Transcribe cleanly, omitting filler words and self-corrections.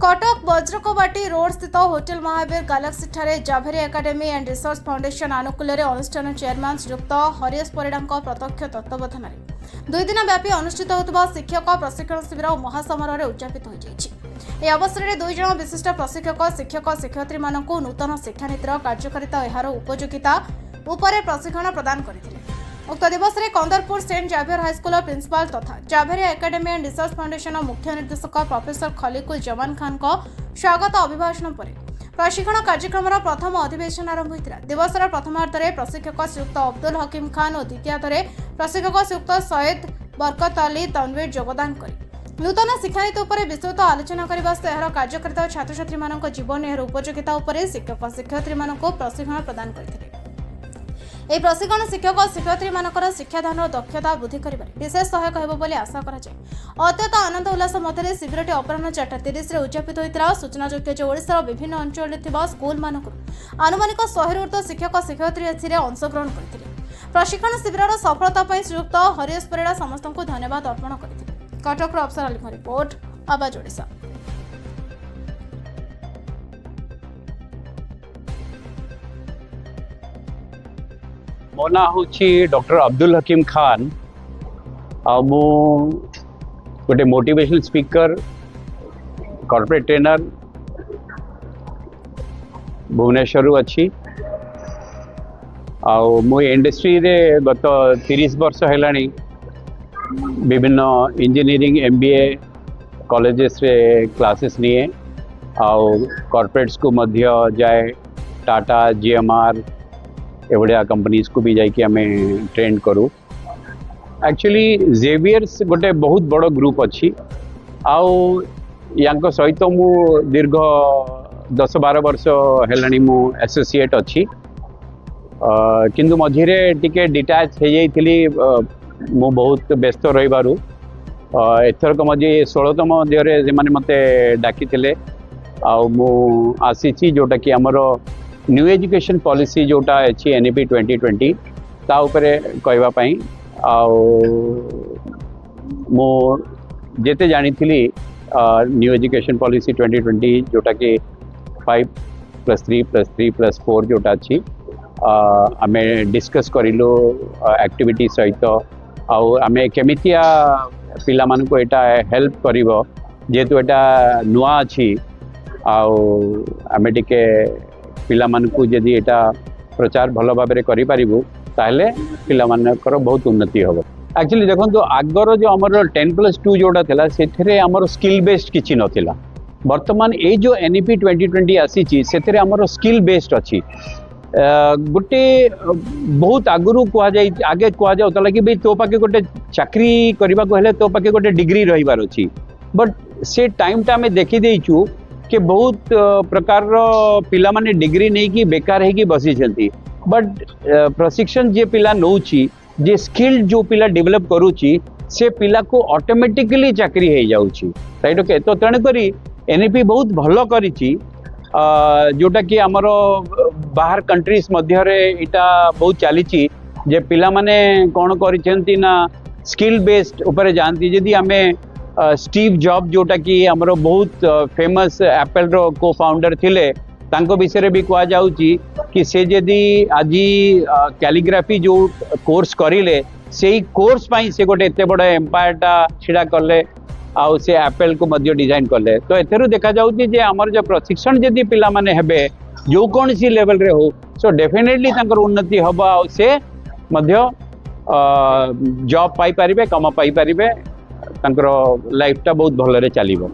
Cuttack Vajrakabati road स्थित hotel Mahavir Galaxy ठारे जाभेरी एकेडमी एंड रिसर्च फाउंडेशन आनुकूल्य अनुष्ठान चेयरमैन श्रीयुक्त हरीश परिड़ा प्रत्यक्ष तत्वावधान दुई दिन व्यापी अनुष्ठित होता शिक्षक प्रशिक्षण शिविर और महासमारोह उद्यापित हो अवसर में दुई जन विशिष्ट प्रशिक्षक शिक्षक शिक्षयित्री मानक नूतन शिक्षानीतिर कार्यकारिता और उपयोगिता उपर प्रशिक्षण प्रदान करथिले। उक्त दिवस में Kandarpur Saint Xavier high school principal तथा जाभेरी एकेडमी एंड रिसर्च फाउंडेशन मुख्य निर्देशक प्रोफेसर खलीकुल जमान खान को स्वागत अभिभाषण पर प्रशिक्षण कार्यक्रम प्रथम अधिवेशन आरंभ होता। दिवस प्रथमार्धे प्रशिक्षक श्रीयुक्त अब्दुल हकीम खान और द्वितीयार्धे प्रशिक्षक श्रीयुक्त सैयद बरकत अली तनवीर योगदान कर नूतन शिक्षानीति उपर विस्तृत आलोचना करने सहित एହାର कार्यकारिता छात्र छात्री मान जीवन एହାର उपयोगिता उपर शिक्षक शिक्षयित्री मान प्रशिक्षण प्रदान करथिले। এই প্রশিক্ষণ শিক্ষক শিক্ষয়িত্রী মানকর শিক্ষাদান দক্ষতা বৃদ্ধি করিবার বিশেষ সহায়ক ହେବ ବୋଲି আশা କରାଯାଏ। অত্যন্ত আনন্দ উল্লাস ମଧ୍ୟରେ শিবিরটি অপরাহ্ন 4:30 ରେ উদযাপিত ହୋଇଥିଲା। ସୂଚନାଯୋଗ୍ୟ ଯେ ଓଡ଼ିଶାର ବିଭିନ୍ନ ଅଞ୍ଚଳରେ ଥିବା ସ୍କୁଲ ମାନଙ୍କରୁ ଆନୁମାନିକ 100 ରୁ ଉର୍ଦ୍ଧ୍ୱ ଶିକ୍ଷକ ଶିକ୍ଷୟିତ୍ରୀ ଏଥିରେ ଅଂଶଗ୍ରହଣ କରିଥିଲେ। ପ୍ରଶିକ୍ଷଣ ଶିବିରର ସଫଳତା ପାଇଁ ଶ୍ରୀଯୁକ୍ତ ହରୀଶ ପରିଡ଼ା ସମସ୍ତଙ୍କୁ ଧନ୍ୟବାଦ ଅର୍ପଣ କରିଥିଲେ। କଟକର ଅଫସର ଆଲିଙ୍କ ରିପୋର୍ଟ ଆବାଜ ଓଡ଼ିଶା। मो ना हूँ डॉक्टर अब्दुल हकीम खान मु गोटे motivational speaker corporate trainer Bhubaneswar अच्छी मु इंडस्ट्री रे गत 30 वर्ष है विभिन्न इंजीनियरिंग MBA कॉलेजेस रे क्लासेस निए कॉर्पोरेट्स को मध्य जाए टाटा GMR एवढ्या कंपनीज को भी जाकि आम ट्रेन करूँ। एक्चुअली जेवियर्स गोटे बहुत बड़ ग्रुप अच्छी आउ सहित मु दीर्घ 10-12 वर्ष है मु एसोसिएट अच्छी किंतु मझिरे टिके डिटाच हो जाइली मु बहुत व्यस्त रही एथरक मझे 16तम दिहरे से मते डाकी मु आसी जोटा कि आमर न्यू एजुकेशन पॉलिसी जोटा अच्छी NEP 2020 ता उपरे कहवाई मु जेते जानी न्यू एजुकेशन पॉलिसी 2020 जोटा कि 5+3+3+4 जोटा अच्छी आम डिस्कस करूँ एक्टिविटी सहित आम केमितिया पिला मानको एटा हेल्प करिवो जेहेतु एटा नुआ अच्छी आम टिके पिला मानकु यदि एटा प्रचार भल भाव में करूँ ताहले पिला मानकर बहुत उन्नति हम। एक्चुअली देखो आगर जो आमर 10+2 जोटा थिला सेथरे आमर स्किल बेस्ड किछि नथिला वर्तमान ए जो NEP 2020 आसी से आमर स्किल बेस्ड अच्छी गोटे बहुत आगुरी आगे कह जाऊला कि भाई तो पाखे गोटे चाकरी करने को हेले तो पाखे गोटे डिग्री रहीबार अच्छी बट से टाइमटा आम देखी देचु कि बहुत प्रकार पिला माने डिग्री नहीं कि बेकार है कि बसी बट प्रशिक्षण जे पिला नौची जे स्किल जो पिला डेवलप करूची से पिला को ऑटोमेटिकली चाकरी हो जाउची राइट ओके। तो तेणुक NEP बहुत भल करिची जोटा कि आमर बाहर कंट्रीज मध्य इटा बहुत चली जे पिला माने कौन करिसेंती ना स्किल बेस्ड ऊपर जानती जदि आमे स्टीव जॉब जोटा कि आमर बहुत फेमस एप्पल रो को फाउंडर थिले तांको विषय भी कह जाउची कि से जदि आज कैलीग्राफी जो कोर्स करिले से कोर्स पाई से गोटे एते बड़ एम्पायरटा छिड़ा कले आउ से एप्पल को मध्य डिजाइन कले। तो एथेरु देखा जाउची जे आमर जो प्रशिक्षण जदि पिला माने हेबे जो कौन सी लेवल रे हो सो डेफिनेटली तांकर उन्नति हबा आउ से मध्य जॉब पाई परिबे कम पाई परिबे तांकर लाइफ टा बहुत भल रे चलिबो।